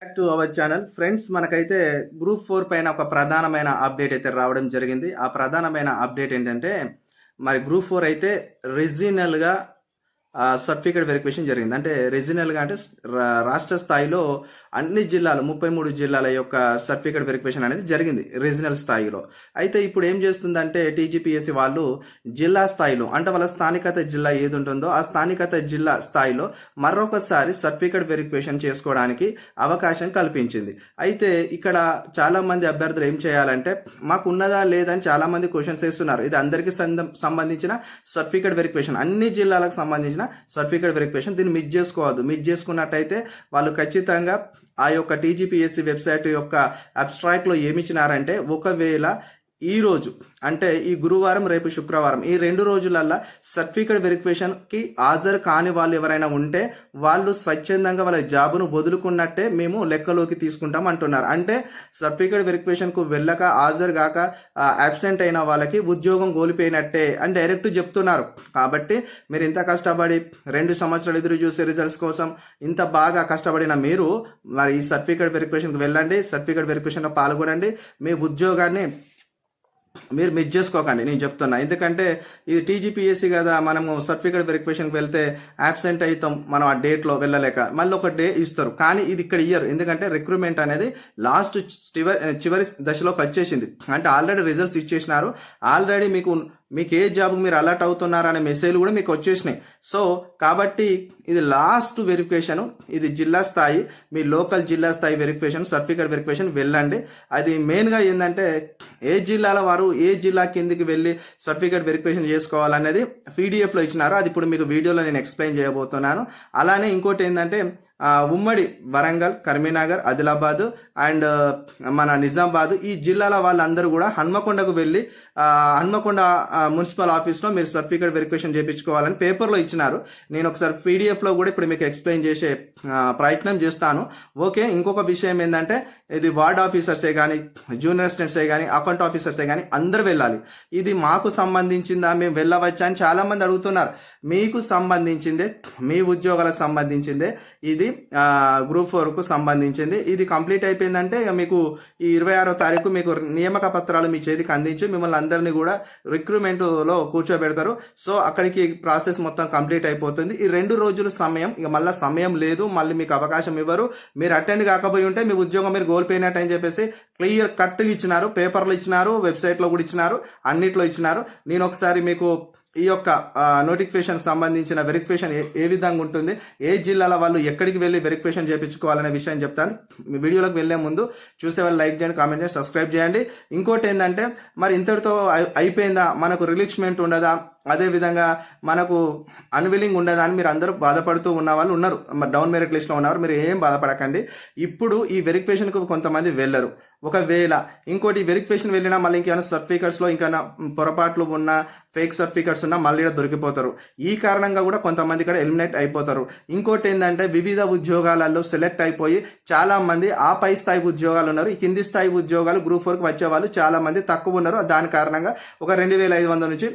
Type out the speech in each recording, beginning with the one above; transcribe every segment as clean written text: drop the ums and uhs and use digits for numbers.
Back to our channel friends. మనకైతే group 4 పైన ఒక ప్రధానమైన అప్డేట్ అయితే రావడం జరిగింది. ఆ ప్రధానమైన అప్డేట్ ఏంటంటే మరి గ్రూప్ 4 అయితే రీజినల్గా సర్టిఫికేట్ వెరిఫికేషన్ జరిగింది. అంటే రీజినల్గా అంటే రాష్ట్ర స్థాయిలో అన్ని జిల్లాలు 33 జిల్లాల యొక్క సర్టిఫికేట్ వెరిఫికేషన్ అనేది జరిగింది రీజనల్ స్థాయిలో. అయితే ఇప్పుడు ఏం చేస్తుందంటే టీజీపీఎస్సీ వాళ్ళు జిల్లా స్థాయిలో అంటే వాళ్ళ స్థానికత జిల్లా ఏది ఉంటుందో ఆ స్థానికత జిల్లా స్థాయిలో మరొకసారి సర్టిఫికేట్ వెరిఫికేషన్ చేసుకోవడానికి అవకాశం కల్పించింది. అయితే ఇక్కడ చాలామంది అభ్యర్థులు ఏం చేయాలంటే మాకు ఉన్నదా లేదని చాలామంది క్వశ్చన్స్ వేస్తున్నారు. ఇది అందరికీ సంబంధించిన సర్టిఫికేట్ వెరిఫికేషన్, అన్ని జిల్లాలకు సంబంధించిన సర్టిఫికేట్ వెరిఫికేషన్. దీన్ని మిస్ చేసుకోవద్దు. మిస్ చేసుకున్నట్టయితే వాళ్ళు ఖచ్చితంగా ఆ యొక్క టీజీపీఎస్సీ వెబ్సైట్ యొక్క అబ్స్ట్రాక్ట్లో ఏమి ఇచ్చినారంటే ఒకవేళ ఈ రోజు అంటే ఈ గురువారం రేపు శుక్రవారం ఈ 2 రోజులల్లా సర్టిఫికేట్ వెరిఫికేషన్కి హాజరు కాని వాళ్ళు ఎవరైనా ఉంటే వాళ్ళు స్వచ్ఛందంగా వాళ్ళ జాబును వదులుకున్నట్టే మేము లెక్కలోకి తీసుకుంటాం అంటున్నారు. అంటే సర్టిఫికేట్ వెరిఫికేషన్కు వెళ్ళక హాజరు కాక అబ్సెంట్ అయిన వాళ్ళకి ఉద్యోగం కోల్పోయినట్టే అని డైరెక్ట్ చెప్తున్నారు. కాబట్టి మీరు ఇంత కష్టపడి 2 సంవత్సరాలు ఎదురు చూసే రిజల్ట్స్ కోసం ఇంత బాగా కష్టపడిన మీరు మరి ఈ సర్టిఫికేట్ వెరిఫికేషన్కి వెళ్ళండి, సర్టిఫికేట్ వెరిఫికేషన్లో పాల్గొనండి. మీ ఉద్యోగాన్ని మీరు మిస్ చేసుకోకండి, నేను చెప్తున్నా. ఎందుకంటే ఇది టీజీపీఎస్సీ కదా, మనము సర్టిఫికేట్ వెరిఫికేషన్కి వెళ్తే యాబ్సెంట్ అవుతాం, మనం ఆ డేట్లో వెళ్ళలేక మళ్ళీ ఒక డే ఇస్తారు. కానీ ఇది ఇక్కడ ఇయ్యరు. ఎందుకంటే రిక్రూట్మెంట్ అనేది లాస్ట్ చివరి దశలోకి వచ్చేసింది. అంటే ఆల్రెడీ రిజల్ట్స్ ఇచ్చేసినారు. ఆల్రెడీ మీకు ఏ జాబ్ మీరు అలర్ట్ అవుతున్నారు అనే మెసేజ్లు కూడా మీకు వచ్చేసినాయి. సో కాబట్టి ఇది లాస్ట్ వెరిఫికేషన్. ఇది జిల్లా స్థాయి, మీ లోకల్ జిల్లా స్థాయి వెరిఫికేషన్, సర్టిఫికేట్ వెరిఫికేషన్ వెళ్ళండి. అది మెయిన్గా ఏంటంటే ఏ జిల్లాల వారు ఏ జిల్లా కిందికి వెళ్ళి సర్టిఫికేట్ వెరిఫికేషన్ చేసుకోవాలనేది పీడిఎఫ్లో ఇచ్చినారు. అది ఇప్పుడు మీకు వీడియోలో నేను ఎక్స్ప్లెయిన్ చేయబోతున్నాను. అలానే ఇంకోటి ఏంటంటే ఉమ్మడి వరంగల్, కరీంనగర్, ఆదిలాబాద్ అండ్ మన నిజామాబాద్ ఈ జిల్లాల వాళ్ళందరూ కూడా హన్మకొండకు వెళ్ళి హన్మకొండ మున్సిపల్ ఆఫీస్లో మీరు సర్టిఫికేట్ వెరిఫికేషన్ చేయించుకోవాలని పేపర్లో ఇచ్చినారు. నేను ఒకసారి పీడిఎఫ్లో కూడా ఇప్పుడు మీకు ఎక్స్ప్లెయిన్ చేసే ప్రయత్నం చేస్తాను. ఓకే. ఇంకొక విషయం ఏంటంటే ఇది వార్డ్ ఆఫీసర్సే కానీ, జూనియర్ అసిస్టెంట్సే కానీ, అకౌంట్ ఆఫీసర్సే కానీ అందరూ వెళ్ళాలి. ఇది మాకు సంబంధించిందా, మేము వెళ్ళవచ్చా అని చాలామంది అడుగుతున్నారు. మీకు సంబంధించిందే, మీ ఉద్యోగాలకు సంబంధించిందే ఇది. గ్రూప్ 4కు సంబంధించింది. ఇది కంప్లీట్ అయిపోయిందంటే మీకు ఈ 26వ తారీఖు మీకు నియామక పత్రాలు మీ చేతికి అందించి మిమ్మల్ని అందరినీ కూడా రిక్రూట్మెంట్లో కూర్చోబెడతారు. సో అక్కడికి ప్రాసెస్ మొత్తం కంప్లీట్ అయిపోతుంది. ఈ 2 రోజుల సమయం, ఇక మళ్ళీ సమయం లేదు, మళ్ళీ మీకు అవకాశం ఇవ్వరు. మీరు అటెండ్ కాకపోయి ఉంటే మీ ఉద్యోగం మీరు కోల్పోయినట్టు అని చెప్పేసి క్లియర్ కట్ ఇచ్చినారు. పేపర్లు ఇచ్చినారు, వెబ్సైట్లో కూడా ఇచ్చినారు, అన్నిట్లో ఇచ్చినారు. నేను ఒకసారి మీకు ఈ యొక్క నోటిఫికేషన్ సంబంధించిన వెరిఫికేషన్ ఏ విధంగా ఉంటుంది, ఏ జిల్లాల వాళ్ళు ఎక్కడికి వెళ్ళి వెరిఫికేషన్ చేయించుకోవాలనే విషయం చెప్తాను. మీ వీడియోలోకి వెళ్ళే ముందు చూసే వాళ్ళు లైక్ చేయండి, కామెంట్ చేయండి, సబ్స్క్రైబ్ చేయండి. ఇంకోటి ఏంటంటే మరి ఇంతటితో అయిపోయిందా, మనకు రిలీక్స్మెంట్ ఉండదా, అదేవిధంగా మనకు అన్విలింగ్ ఉండదా అని మీరు అందరూ బాధపడుతూ ఉన్న వాళ్ళు ఉన్నారు. డౌన్ మెరిట్ లిస్ట్లో ఉన్నవారు మీరు ఏం బాధపడకండి. ఇప్పుడు ఈ వెరిఫికేషన్కు కొంతమంది వెళ్ళరు. ఒకవేళ ఇంకోటి వెరిఫికేషన్ వెళ్ళినా మళ్ళీ ఇంకేమైనా సర్టిఫికేట్స్లో ఇంకా పొరపాట్లు ఉన్న ఫేక్ సర్టిఫికేట్స్ ఉన్నా మళ్ళీ దొరికిపోతారు. ఈ కారణంగా కూడా కొంతమంది ఇక్కడ ఎలిమినేట్ అయిపోతారు. ఇంకోటి ఏంటంటే వివిధ ఉద్యోగాలలో సెలెక్ట్ అయిపోయి చాలా మంది ఆ పై స్థాయి ఉద్యోగాలు ఉన్నారు. ఈ కింది స్థాయి ఉద్యోగాలు గ్రూప్ 4కి వచ్చే వాళ్ళు చాలా మంది తక్కువ ఉన్నారు. దాని కారణంగా ఒక 2500 నుంచి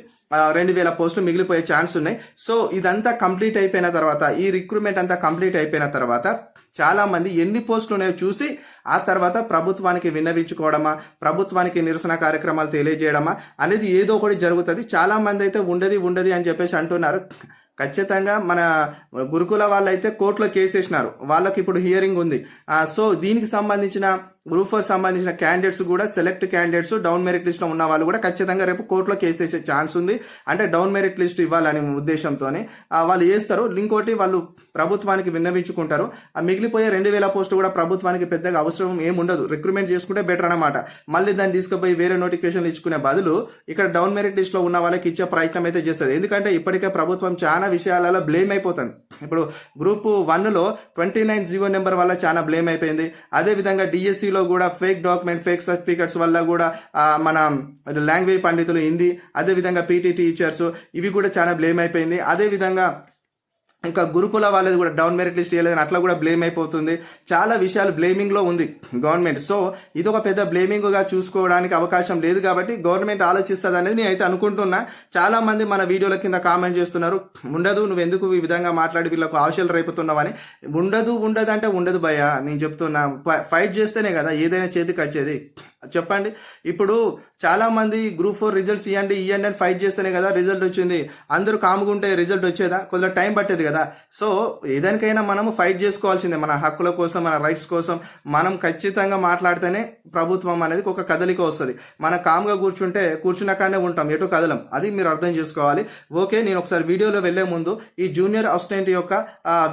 2000 పోస్టులు మిగిలిపోయే ఛాన్స్ ఉన్నాయి. సో ఇదంతా కంప్లీట్ అయిపోయిన తర్వాత, ఈ రిక్రూట్మెంట్ అంతా కంప్లీట్ అయిపోయిన తర్వాత చాలా మంది ఎన్ని పోస్టులు ఉన్నాయో చూసి ఆ తర్వాత ప్రభుత్వానికి విన్నవించుకోవడమా, ప్రభుత్వానికి నిరసన కార్యక్రమాలు తెలియజేయడమా అనేది ఏదో ఒకటి జరుగుతుంది. చాలా మంది అయితే ఉండదు అని చెప్పేసి అంటున్నారు. ఖచ్చితంగా మన గురుకుల వాళ్ళైతే కోర్టులో కేసు వేసినారు. వాళ్ళకి ఇప్పుడు హియరింగ్ ఉంది. సో దీనికి సంబంధించిన గ్రూప్ 4 సంబంధించిన క్యాండిడేట్స్ కూడా, సెలెక్ట్ క్యాండిడేట్స్ డౌన్ మెరిట్ లిస్ట్లో ఉన్న వాళ్ళు కూడా ఖచ్చితంగా రేపు కోర్టులో కేసు వేసే ఛాన్స్ ఉంది. అంటే డౌన్ మెరిట్ లిస్ట్ ఇవ్వాలనే ఉద్దేశంతోనే వాళ్ళు వేస్తారు. ఇంకోటి వాళ్ళు ప్రభుత్వానికి విన్నవించుకుంటారు. ఆ మిగిలిపోయే 2000 పోస్టు కూడా ప్రభుత్వానికి పెద్దగా అవసరం ఏముండదు. రిక్రూట్మెంట్ చేసుకుంటే బెటర్ అనమాట. మళ్ళీ దాన్ని తీసుకుపోయి వేరే నోటిఫికేషన్లు ఇచ్చుకునే బదులు ఇక్కడ డౌన్ మెరిట్ లిస్ట్లో ఉన్న వాళ్ళకి ఇచ్చే ప్రయత్నం అయితే చేస్తుంది. ఎందుకంటే ఇప్పటికే ప్రభుత్వం చాలా విషయాలలో బ్లేమ్ అయిపోతుంది. ఇప్పుడు గ్రూప్ 1లో 29 నెంబర్ వల్ల చాలా బ్లేమ్ అయిపోయింది. అదేవిధంగా డిఎస్సి కూడా ఫేక్ డాక్యుమెంట్, ఫేక్ సర్టిఫికెట్స్ వల్ల కూడా మన లాంగ్వేజ్ పండితులు హిందీ, అదేవిధంగా పీటీ టీచర్స్ ఇవి కూడా చాలా బ్లేమ్ అయిపోయింది. అదేవిధంగా ఇంకా గురుకుల వాళ్ళది కూడా డౌన్ మెరిట్ లిస్ట్ ఇవ్వలేదని అట్లా కూడా బ్లేమ్ అయిపోతుంది. చాలా విషయాలు బ్లేమింగ్లో ఉంది గవర్నమెంట్. సో ఇది ఒక పెద్ద బ్లేమింగ్గా చూసుకోవడానికి అవకాశం లేదు కాబట్టి గవర్నమెంట్ ఆలోచిస్తుంది అనేది నేను అయితే అనుకుంటున్నా. చాలామంది మన వీడియోల కింద కామెంట్ చేస్తున్నారు, ఉండదు నువ్వు ఎందుకు ఈ విధంగా మాట్లాడి వీళ్ళకు ఆశలు రేపుతున్నావని. ఉండదు అంటే ఉండదు భయ్య, నేను చెప్తున్నా. ఫైట్ చేస్తేనే కదా ఏదైనా చేతికి వచ్చేది. చెప్పండి, ఇప్పుడు చాలామంది గ్రూప్ 4 రిజల్ట్స్ ఇవ్వండి అని ఫైట్ చేస్తేనే కదా రిజల్ట్ వచ్చింది. అందరూ కాముకుంటే రిజల్ట్ వచ్చేదా? కొద్దిగా టైం పట్టేది కదా. సో ఏదానికైనా మనము ఫైట్ చేసుకోవాల్సిందే. మన హక్కుల కోసం, మన రైట్స్ కోసం మనం ఖచ్చితంగా మాట్లాడితేనే ప్రభుత్వం అనేది ఒక కదలిక వస్తుంది. మనం కామ్గా కూర్చున్నాకనే ఉంటాం, ఎటు కదలం. అది మీరు అర్థం చేసుకోవాలి. ఓకే, నేను ఒకసారి వీడియోలో వెళ్లే ముందు ఈ జూనియర్ అసిస్టెంట్ యొక్క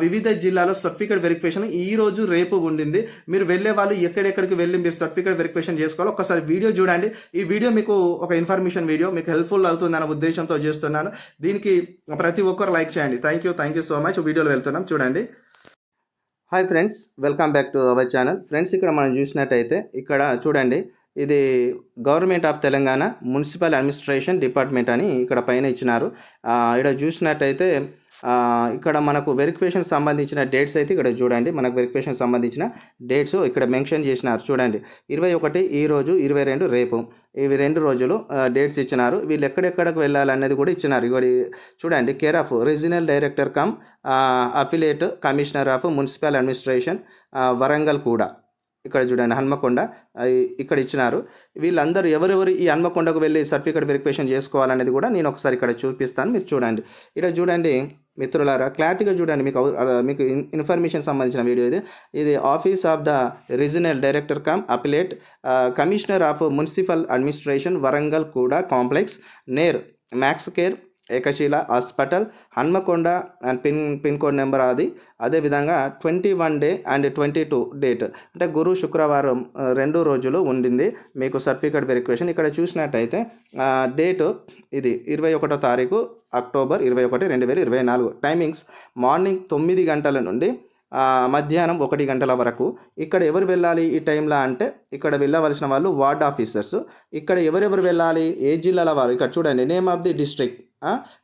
వివిధ జిల్లాలో సర్టిఫికేట్ వెరిఫికేషన్ ఈ రోజు రేపు ఉండింది. మీరు వెళ్ళే వాళ్ళు ఎక్కడెక్కడికి వెళ్ళి మీరు సర్టిఫికేట్ వెరిఫికేషన్ చేసుకోవాలి. ఒకసారి వీడియో చూడండి. ఈ వీడియో మీకు ఒక ఇన్ఫర్మేషన్ వీడియో, మీకు హెల్ప్ఫుల్ అవుతుందన్న ఉద్దేశంతో చేస్తున్నాను. దీనికి ప్రతి ఒక్కరు లైక్ చేయండి. Thank you so much. వీడియోలో వెళ్తున్నాం, చూడండి. Hi friends, welcome back to our channel. Friends, ఇక్కడ మనం చూసినట్టయితే ఇక్కడ చూడండి, ఇది government of Telangana municipal administration department అని ఇక్కడ పైన ఇచ్చినారు. ఇక్కడ చూసినట్టయితే ఇక్కడ మనకు వెరిఫికేషన్ సంబంధించిన డేట్స్ అయితే ఇక్కడ చూడండి. మనకు వెరిఫికేషన్ సంబంధించిన డేట్స్ ఇక్కడ మెన్షన్ చేసినారు. చూడండి, 21 ఈరోజు, 22 రేపు, ఇవి 2 రోజులు డేట్స్ ఇచ్చినారు. వీళ్ళు ఎక్కడెక్కడికి వెళ్ళాలనేది కూడా ఇచ్చినారు. ఇవి చూడండి, care of regional director come affiliate commissioner of municipal administration Warangal కూడా. ఇక్కడ చూడండి, హన్మకొండ ఇక్కడ ఇచ్చినారు. వీళ్ళందరూ ఎవరెవరు ఈ హన్మకొండకు వెళ్ళి సర్టిఫికేట్ వెరిఫికేషన్ చేసుకోవాలనేది కూడా నేను ఒకసారి ఇక్కడ చూపిస్తాను, మీరు చూడండి. ఇక్కడ చూడండి మిత్రులారా, క్లారిటీగా చూడండి. మీకు ఇన్ఫర్మేషన్ సంబంధించిన వీడియో ఇది office of the regional director cum appellate commissioner of municipal administration Warangal కూడా complex near Max Care Ekashila hospital Hanamkonda and pin code number అదేవిధంగా 21 డే అండ్ 22 డేట్, అంటే గురు శుక్రవారం 2 రోజులు ఉండింది మీకు సర్టిఫికేట్ వెరిఫికేషన్. ఇక్కడ చూసినట్టయితే డేటు ఇది 21వ తారీఖు అక్టోబర్ 21, 2024. టైమింగ్స్ మార్నింగ్ 9 గంటల నుండి మధ్యాహ్నం 1 గంటల వరకు. ఇక్కడ ఎవరు వెళ్ళాలి ఈ టైంలో అంటే, ఇక్కడ వెళ్ళవలసిన వాళ్ళు వార్డ్ ఆఫీసర్స్. ఇక్కడ ఎవరెవరు వెళ్ళాలి, ఏ జిల్లాల వారు. ఇక్కడ చూడండి, name of the district,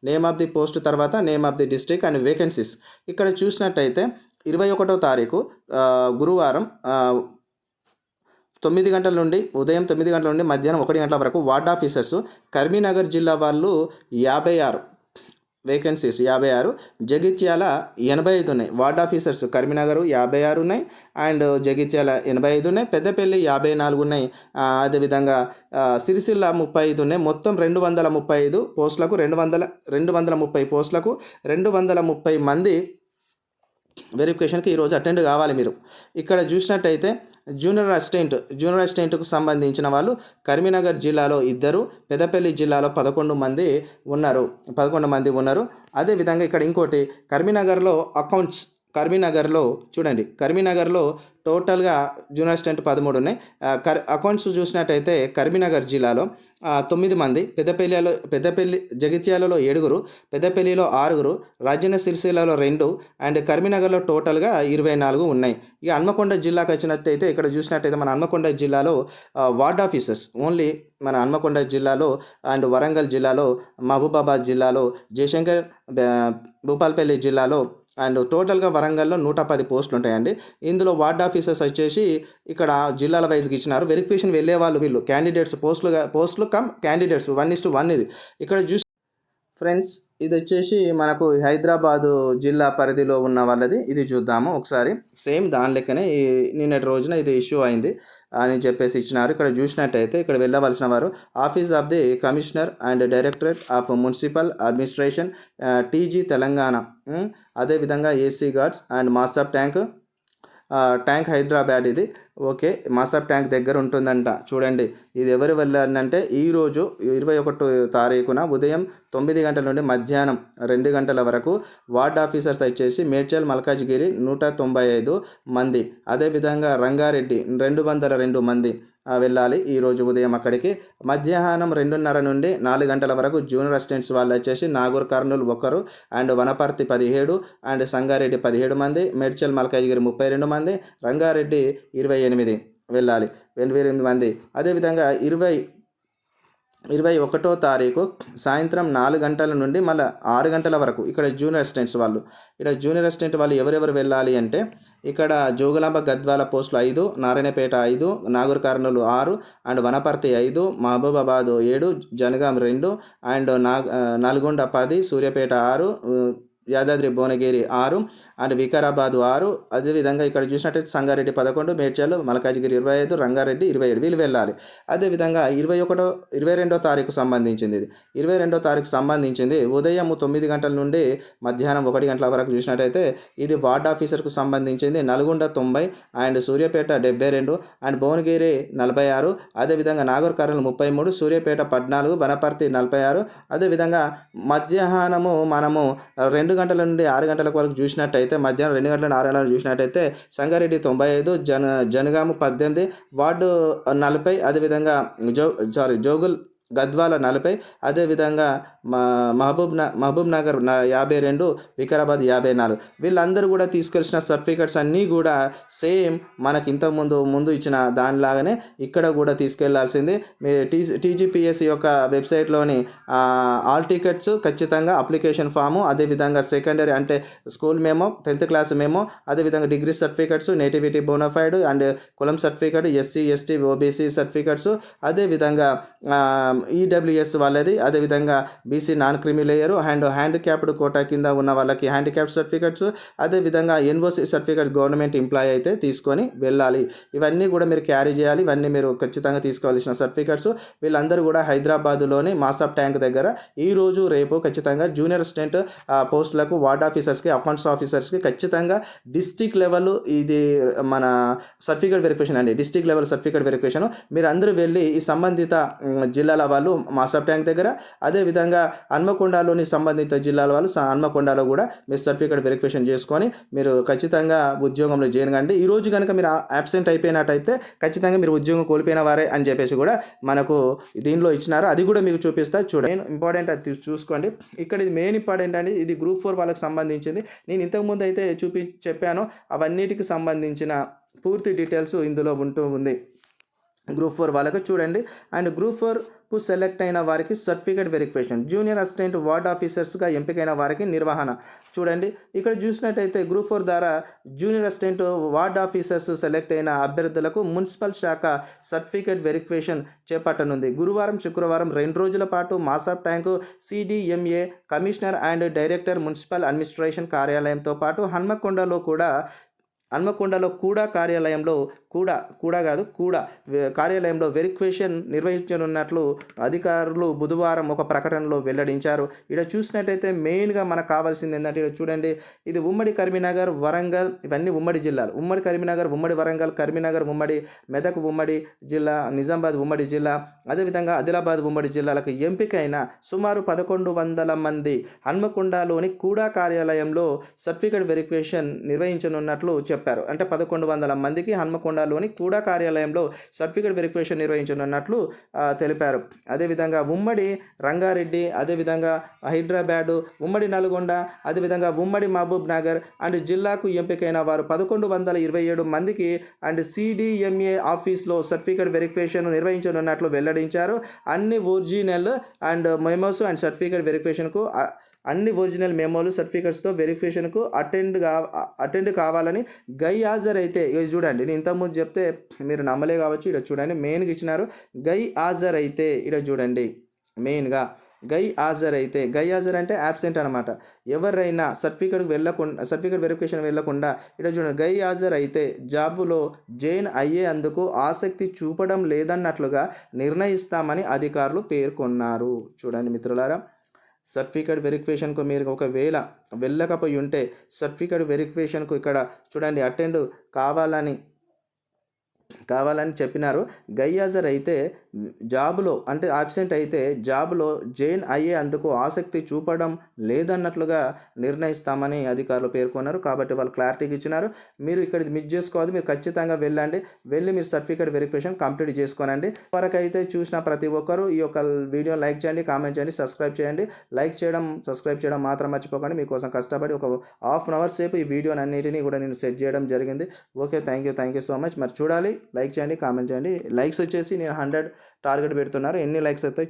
name of the post, తర్వాత name of the district and vacancies. ఇక్కడ చూసినట్టయితే 21వ తారీఖు గురువారం 9 గంటల నుండి, ఉదయం 9 గంటల నుండి మధ్యాహ్నం 1 గంటల వరకు వార్డ్ ఆఫీసర్స్. కరీంనగర్ జిల్లా వాళ్ళు 56 వేకెన్సీస్, 56. జగిత్యాల 85 ఉన్నాయి. వార్డ్ ఆఫీసర్స్ కరీంనగర్ 56 ఉన్నాయి అండ్ జగిత్యాల 85 ఉన్నాయి. పెద్దపల్లి 54 ఉన్నాయి. అదేవిధంగా సిరిసిల్ల 35 ఉన్నాయి. మొత్తం 235 పోస్టులకు 230 పోస్టులకు 230 మంది వెరిఫికేషన్కి ఈరోజు అటెండ్ కావాలి మీరు. ఇక్కడ చూసినట్టయితే జూనియర్ అసిస్టెంట్కు సంబంధించిన వాళ్ళు కరీంనగర్ జిల్లాలో 2, పెద్దపల్లి జిల్లాలో 11 మంది ఉన్నారు. అదేవిధంగా ఇక్కడ ఇంకోటి, కరీంనగర్లో టోటల్గా జూనియర్ అసిస్టెంట్ 13 ఉన్నాయి. అకౌంట్స్ చూసినట్టయితే కరీంనగర్ జిల్లాలో 9 మంది, జగిత్యాలలో 7, పెద్దపల్లిలో 6, రాజన్న సిరిసిల్లలో 2 అండ్ కరీంనగర్లో టోటల్గా 24 ఉన్నాయి. ఇక హన్మకొండ జిల్లాకు వచ్చినట్టయితే ఇక్కడ చూసినట్టయితే మన హన్మకొండ జిల్లాలో వార్డ్ ఆఫీసర్స్ ఓన్లీ, మన హన్మకొండ జిల్లాలో అండ్ వరంగల్ జిల్లాలో, మహబూబాబాద్ జిల్లాలో, జయశంకర్ భూపాల్పల్లి జిల్లాలో అండ్ టోటల్గా వరంగల్లో 110 పోస్టులు ఉంటాయండి. ఇందులో వార్డ్ ఆఫీసర్స్ వచ్చేసి ఇక్కడ జిల్లాల వైజ్గా ఇచ్చినారు. వెరిఫికేషన్ వెళ్ళే వాళ్ళు వీళ్ళు క్యాండిడేట్స్, పోస్టులు కమ్ క్యాండిడేట్స్ 1:1 ఇది. ఇక్కడ చూసి ఫ్రెండ్స్, ఇది వచ్చేసి మనకు హైదరాబాదు జిల్లా పరిధిలో ఉన్న వాళ్ళది. ఇది చూద్దాము ఒకసారి. సేమ్ దాని లెక్కనే నిన్నటి రోజున ఇది ఇష్యూ అయింది అని చెప్పేసి ఇచ్చినారు. ఇక్కడ చూసినట్టయితే ఇక్కడ వెళ్ళవలసిన వారు office of the commissioner and directorate of municipal administration TG Telangana. అదేవిధంగా AC guards and Masab tank Hyderabad ఇది. ఓకే, మాసాబ్ ట్యాంక్ దగ్గర ఉంటుందంట. చూడండి, ఇది ఎవరు వెళ్ళారంటే ఈరోజు 21 తారీఖున ఉదయం 9 గంటల నుండి మధ్యాహ్నం 2 గంటల వరకు వార్డ్ ఆఫీసర్స్ వచ్చేసి మేడ్చల్ మల్కాజ్గిరి 195 మంది, అదేవిధంగా రంగారెడ్డి 202 మంది వెళ్ళాలి ఈరోజు ఉదయం అక్కడికి. మధ్యాహ్నం 2:30 నుండి 4 గంటల వరకు జూనియర్ అసిస్టెంట్స్ వాళ్ళు వచ్చేసి నాగూర్ కర్నూలు 1 అండ్ వనపర్తి 17 అండ్ సంగారెడ్డి 17 మంది, మేడ్చల్ మల్కాజ్గిరి 32 మంది, రంగారెడ్డి 28 వెళ్ళాలి, 28 మంది. అదేవిధంగా 21వ తారీఖు సాయంత్రం 4 గంటల నుండి మళ్ళీ 6 గంటల వరకు ఇక్కడ జూనియర్ అసిస్టెంట్స్ వాళ్ళు, ఇక్కడ జూనియర్ అసిస్టెంట్ వాళ్ళు ఎవరెవరు వెళ్ళాలి అంటే ఇక్కడ జోగులాంబ గద్వాల పోస్టులు 5, Narayanpet 5, Nagar Kurnool 6 and Wanaparthy 5, Mahabubabad 7, Jangaon 2 and Nalgonda 10, Suryapet 6, Yadadri Bhuvanagiri 6 and Vikarabad 6. అదేవిధంగా ఇక్కడ చూసినట్టయితే సంగారెడ్డి 11, మేడ్చల్, మల్కాజ్గిరి 25, రంగారెడ్డి 27 వీళ్ళు వెళ్ళాలి. అదేవిధంగా 22వ తారీఖు సంబంధించింది, ఇది 22వ తారీఖు సంబంధించింది ఉదయం 9 గంటల నుండి మధ్యాహ్నం 1 గంటల వరకు చూసినట్టయితే ఇది వార్డ్ ఆఫీసర్కు సంబంధించింది. నల్గొండ 90 అండ్ సూర్యాపేట 72 అండ్ భువనగిరి 46, అదేవిధంగా నాగర్ కర్నూలు 33, సూర్యాపేట 14, వనపర్తి 46. అదేవిధంగా మధ్యాహ్నము మనము 2 గంటల నుండి 6 గంటల వరకు చూసినట్టయితే, మధ్యాహ్నం 2 గంటల నుండి 6 గంటల చూసినట్టయితే సంగారెడ్డి 95, జనగాము 18, వార్డు 40, అదేవిధంగా జోగుల్ గద్వాల 40, అదేవిధంగా మహబూబ్ నగర్ 52, వికారాబాద్ 54. వీళ్ళందరూ కూడా తీసుకెళ్చిన సర్టిఫికెట్స్ అన్నీ కూడా సేమ్ మనకి ముందు ఇచ్చిన దానిలాగానే ఇక్కడ కూడా తీసుకెళ్లాల్సింది. మీ టీజీపీఎస్సీ యొక్క వెబ్సైట్లోని ఆల్ టికెట్స్ ఖచ్చితంగా అప్లికేషన్ ఫాము, అదేవిధంగా సెకండరీ అంటే school memo, 10th class memo, అదేవిధంగా degree certificates, nativity bonafide and కులం certificate, SC ST OBC certificates, అదేవిధంగా ఈడబ్ల్యూఎస్ వాళ్ళది, అదేవిధంగా BC non creamy layer and handicapped quota కింద ఉన్న వాళ్ళకి హ్యాండిక్యాప్డ్ సర్టిఫికెట్స్, అదేవిధంగా ఎన్ఓసి సర్టిఫికెట్ గవర్నమెంట్ ఎంప్లాయీ అయితే తీసుకొని వెళ్ళాలి. ఇవన్నీ కూడా మీరు క్యారీ చేయాలి, ఇవన్నీ మీరు ఖచ్చితంగా తీసుకోవాల్సిన సర్టిఫికెట్స్. వీళ్ళందరూ కూడా హైదరాబాదులోని మాసాబ్ ట్యాంక్ దగ్గర ఈరోజు రేపు ఖచ్చితంగా జూనియర్ అసిస్టెంట్ పోస్టులకు వార్డ్ ఆఫీసర్స్కి, అకౌంట్స్ ఆఫీసర్స్కి ఖచ్చితంగా డిస్టిక్ లెవెల్ ఇది మన సర్టిఫికేట్ వెరిఫికేషన్ అండి, డిస్టిక్ లెవెల్ సర్టిఫికేట్ వెరిఫికేషన్. మీరు అందరూ వెళ్ళి ఈ సంబంధిత జిల్లాల వాళ్ళు మాసాబ్ ట్యాంక్ దగ్గర, అదేవిధంగా హన్మకొండలోని సంబంధిత జిల్లాల వాళ్ళు హన్మకొండలో కూడా మీరు సర్టిఫికేట్ వెరిఫికేషన్ చేసుకొని మీరు ఖచ్చితంగా ఉద్యోగంలో జాయిన్ కండి. ఈరోజు కనుక మీరు అబ్సెంట్ అయిపోయినట్టయితే ఖచ్చితంగా మీరు ఉద్యోగం కోల్పోయిన వారే అని చెప్పేసి కూడా మనకు దీనిలో ఇచ్చినారు. అది కూడా మీకు చూపిస్తా చూడండి. మెయిన్ ఇంపార్టెంట్ అది చూసుకోండి. ఇక్కడ ఇది మెయిన్ ఇంపార్టెంట్ అండి, ఇది గ్రూప్ 4 వాళ్ళకి సంబంధించింది. నేను ఇంతకుముందు అయితే చెప్పాను, అవన్నిటికి సంబంధించిన పూర్తి డీటెయిల్స్ ఇందులో ఉంది గ్రూప్ 4 వాళ్ళకి. చూడండి, అండ్ గ్రూప్ 4కు సెలెక్ట్ అయిన వారికి certificate verification, junior assistant ward ఆఫీసర్స్గా ఎంపికైన వారికి నిర్వహణ. చూడండి, ఇక్కడ చూసినట్టయితే గ్రూప్ 4 ద్వారా junior assistant ward officers select అయిన అభ్యర్థులకు మున్సిపల్ శాఖ సర్టిఫికేట్ వెరిఫికేషన్ చేపట్టనుంది. గురువారం, శుక్రవారం 2 రోజుల పాటు Masab Tank CDMA commissioner and director municipal administration కార్యాలయంతో పాటు హన్మకొండలో కార్యాలయంలో వెరిఫికేషన్ నిర్వహించనున్నట్లు అధికారులు బుధవారం ఒక ప్రకటనలో వెల్లడించారు. ఇక్కడ చూసినట్టయితే మెయిన్గా మనకు కావాల్సింది ఏంటంటే, ఇక్కడ చూడండి, ఇది ఉమ్మడి కరీంనగర్, వరంగల్, ఇవన్నీ ఉమ్మడి జిల్లాలు. ఉమ్మడి కరీంనగర్, ఉమ్మడి వరంగల్, కరీంనగర్ ఉమ్మడి, మెదక్ ఉమ్మడి జిల్లా, నిజామాబాద్ ఉమ్మడి జిల్లా, అదేవిధంగా ఆదిలాబాద్ ఉమ్మడి జిల్లాలకు ఎంపికైన సుమారు 1100 మంది హన్మకొండలోని కూడా కార్యాలయంలో సర్టిఫికేట్ వెరిఫికేషన్ నిర్వహించనున్నట్లు చెప్పారు. అంటే 1100 మందికి హన్మకొండలోని కూడా కార్యాలయంలో సర్టిఫికేట్ వెరిఫికేషన్ నిర్వహించనున్నట్లు తెలిపారు. అదేవిధంగా ఉమ్మడి రంగారెడ్డి, అదేవిధంగా హైదరాబాదు, ఉమ్మడి నల్గొండ, అదేవిధంగా ఉమ్మడి మహబూబ్ నగర్ అండ్ జిల్లాకు ఎంపికైన వారు 1127 మందికి అండ్ సిడిఎంఏ ఆఫీస్లో సర్టిఫికేట్ వెరిఫికేషన్ నిర్వహించనున్నట్లు వెల్లడించారు. అన్ని original and memos and certificate వెరిఫికేషన్కు అన్ని ఒరిజినల్ మెమోలు సర్టిఫికెట్స్తో వెరిఫికేషన్కు అటెండ్ కావాలని గై హాజరైతే, ఇది చూడండి, నేను ఇంతకుముందు చెప్తే మీరు నమ్మలే కావచ్చు. ఇక్కడ చూడండి, మెయిన్గా ఇచ్చినారు గై హాజరైతే. ఇక్కడ చూడండి, మెయిన్గా గై హాజర్ అంటే యాబ్సెంట్ అనమాట. ఎవరైనా సర్టిఫికేట్ వెరిఫికేషన్ వెళ్ళకుండా ఇక్కడ చూడండి, గై హాజర్ అయితే జాబులో జాయిన్ అయ్యేందుకు ఆసక్తి చూపడం లేదన్నట్లుగా నిర్ణయిస్తామని అధికారులు పేర్కొన్నారు. చూడండి మిత్రులారా, సర్టిఫికేట్ వెరిఫికేషన్కు మీరు ఒకవేళ వెళ్ళకపోయి ఉంటే సర్టిఫికేట్ వెరిఫికేషన్కు ఇక్కడ చూడండి అటెండ్ కావాలని చెప్పినారు. గైహాజర్ అయితే జాబులో అంటే ఆబ్సెంట్ అయితే జాబులో జాయిన్ అయ్యేందుకు ఆసక్తి చూపడం లేదన్నట్లుగా నిర్ణయిస్తామని అధికారులు పేర్కొన్నారు. కాబట్టి వాళ్ళు క్లారిటీగా ఇచ్చినారు. మీరు ఇక్కడ మిస్ చేసుకోవద్దు, మీరు ఖచ్చితంగా వెళ్ళి మీరు సర్టిఫికేట్ వెరిఫికేషన్ కంప్లీట్ చేసుకోనండి. వరకైతే చూసిన ప్రతి ఒక్కరూ ఈ యొక్క వీడియో లైక్ చేయండి, కామెంట్ చేయండి, సబ్స్క్రైబ్ చేయండి. సబ్స్క్రైబ్ చేయడం మాత్రం మర్చిపోకండి. మీకోసం కష్టపడి ఒక హాఫ్ అన్ అవర్ సేపు ఈ వీడియోని అన్నిటినీ కూడా నేను సెట్ చేయడం జరిగింది. Okay, thank you so much. మరి చూడాలి, లైక్ చేయండి, కామెంట్ చేయండి. లైక్స్ వచ్చేసి నేను 100 టార్గెట్ పెడుతున్నారు. ఎన్ని లైక్స్ అయితే